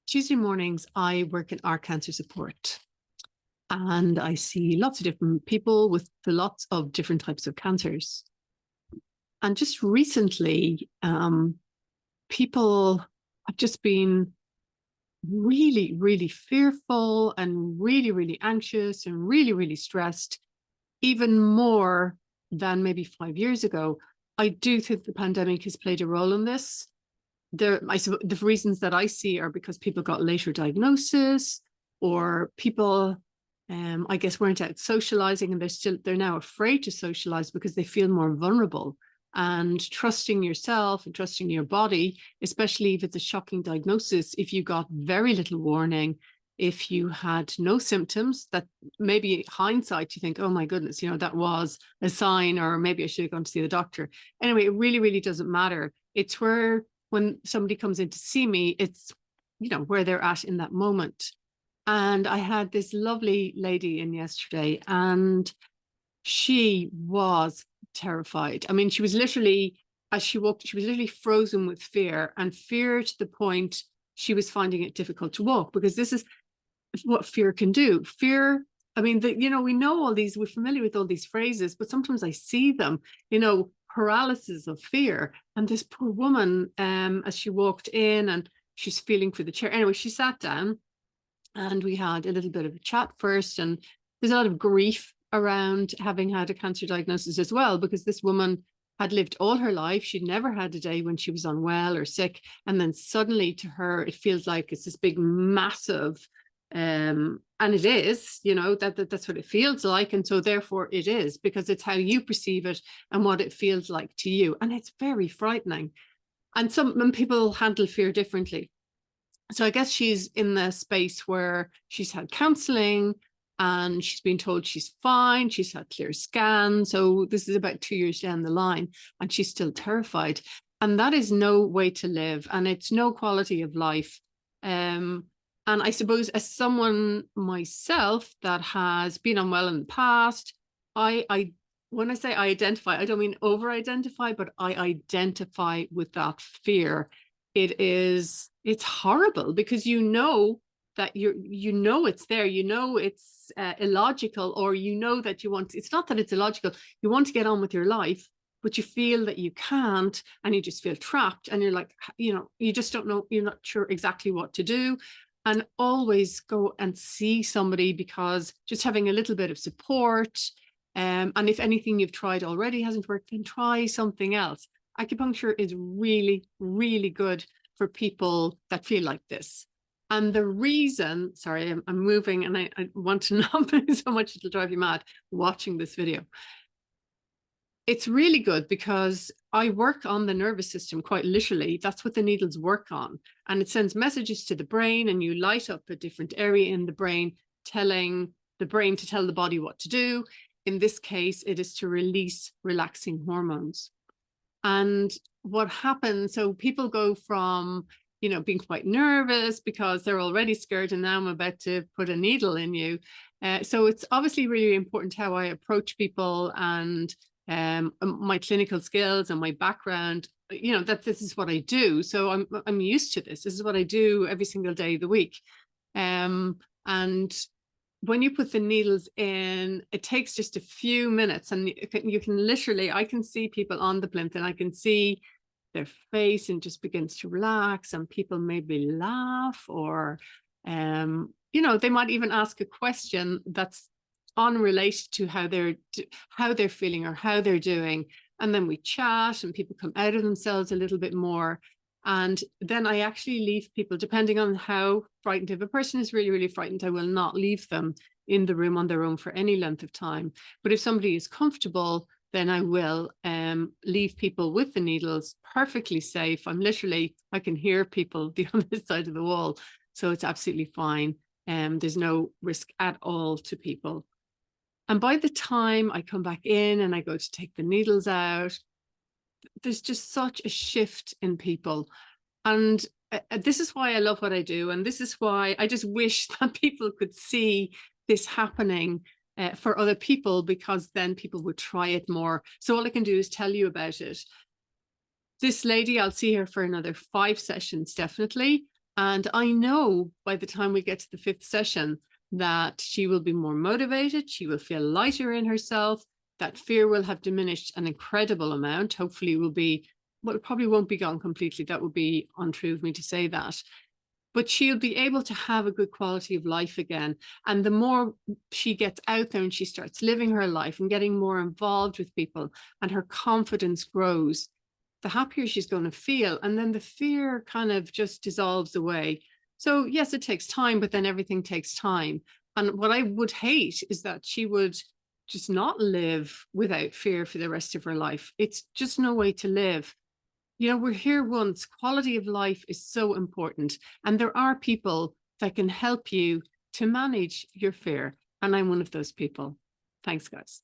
Tuesday mornings, I work in art cancer support, and I see lots of different people with lots of different types of cancers. And just recently, people have just been really, really fearful and really, really anxious and really, really stressed, even more than maybe 5 years ago. I do think the pandemic has played a role in this. The reasons that I see are because people got later diagnosis, or people, I guess, weren't out socializing, and they're now afraid to socialize because they feel more vulnerable. And trusting yourself and trusting your body, especially if it's a shocking diagnosis, if you got very little warning, if you had no symptoms, that maybe hindsight you think, oh my goodness, that was a sign, or maybe I should have gone to see the doctor. Anyway, it really, really doesn't matter. It's where, when somebody comes in to see me, it's, where they're at in that moment. And I had this lovely lady in yesterday, and she was terrified. I mean, she was literally, as she walked, she was literally frozen with fear, and fear to the point she was finding it difficult to walk, because this is what fear can do. Fear, I mean, we know all these, we're familiar with all these phrases, but sometimes I see them, paralysis of fear. And this poor woman, as she walked in and she's feeling for the chair. Anyway, she sat down and we had a little bit of a chat first. And there's a lot of grief around having had a cancer diagnosis as well, because this woman had lived all her life. She'd never had a day when she was unwell or sick. And then suddenly to her, it feels like it's this big, massive, and it is, that's what it feels like. And so therefore it is, because it's how you perceive it and what it feels like to you. And it's very frightening. And some people handle fear differently. So I guess she's in the space where she's had counseling and she's been told she's fine. She's had clear scans. So this is about 2 years down the line, and she's still terrified. And that is no way to live. And it's no quality of life. And I suppose, as someone myself that has been unwell in the past, I when I say I identify, I don't mean over-identify, but I identify with that fear. It's horrible, because that it's there, it's illogical, or that you want, it's not that it's illogical, you want to get on with your life, but you feel that you can't, and you just feel trapped, and you're like, you just don't know, you're not sure exactly what to do. And always go and see somebody, because just having a little bit of support, and if anything you've tried already hasn't worked, then try something else. Acupuncture is really, really good for people that feel like this. And the reason, sorry, I'm moving, and I want to not move so much it'll drive you mad watching this video. It's really good because I work on the nervous system, quite literally. That's what the needles work on. And it sends messages to the brain, and you light up a different area in the brain, telling the brain to tell the body what to do. In this case, it is to release relaxing hormones. And what happens, so people go from, being quite nervous because they're already scared, and now I'm about to put a needle in you. So it's obviously really important how I approach people, and my clinical skills and my background, that this is what I do. So I'm used to this. This is what I do every single day of the week. And when you put the needles in, it takes just a few minutes, and you can literally, I can see people on the plinth, and I can see their face, and just begins to relax, and people maybe laugh, or they might even ask a question that's unrelated to how they're feeling or how they're doing. And then we chat, and people come out of themselves a little bit more. And then I actually leave people, depending on how frightened. If a person is really, really frightened, I will not leave them in the room on their own for any length of time. But if somebody is comfortable, then I will leave people with the needles, perfectly safe. I can hear people the other side of the wall. So it's absolutely fine. There's no risk at all to people. And by the time I come back in and I go to take the needles out, there's just such a shift in people. And this is why I love what I do. And this is why I just wish that people could see this happening for other people, because then people would try it more. So all I can do is tell you about it. This lady, I'll see her for another 5 sessions, definitely. And I know by the time we get to the fifth session that she will be more motivated, she will feel lighter in herself, that fear will have diminished an incredible amount. Hopefully, it will be, well, it probably won't be gone completely. That would be untrue of me to say that. But she'll be able to have a good quality of life again. And the more she gets out there and she starts living her life and getting more involved with people and her confidence grows, the happier she's going to feel. And then the fear kind of just dissolves away. So, yes, it takes time, but then everything takes time. And what I would hate is that she would just not live without fear for the rest of her life. It's just no way to live. We're here once. Quality of life is so important. And there are people that can help you to manage your fear. And I'm one of those people. Thanks, guys.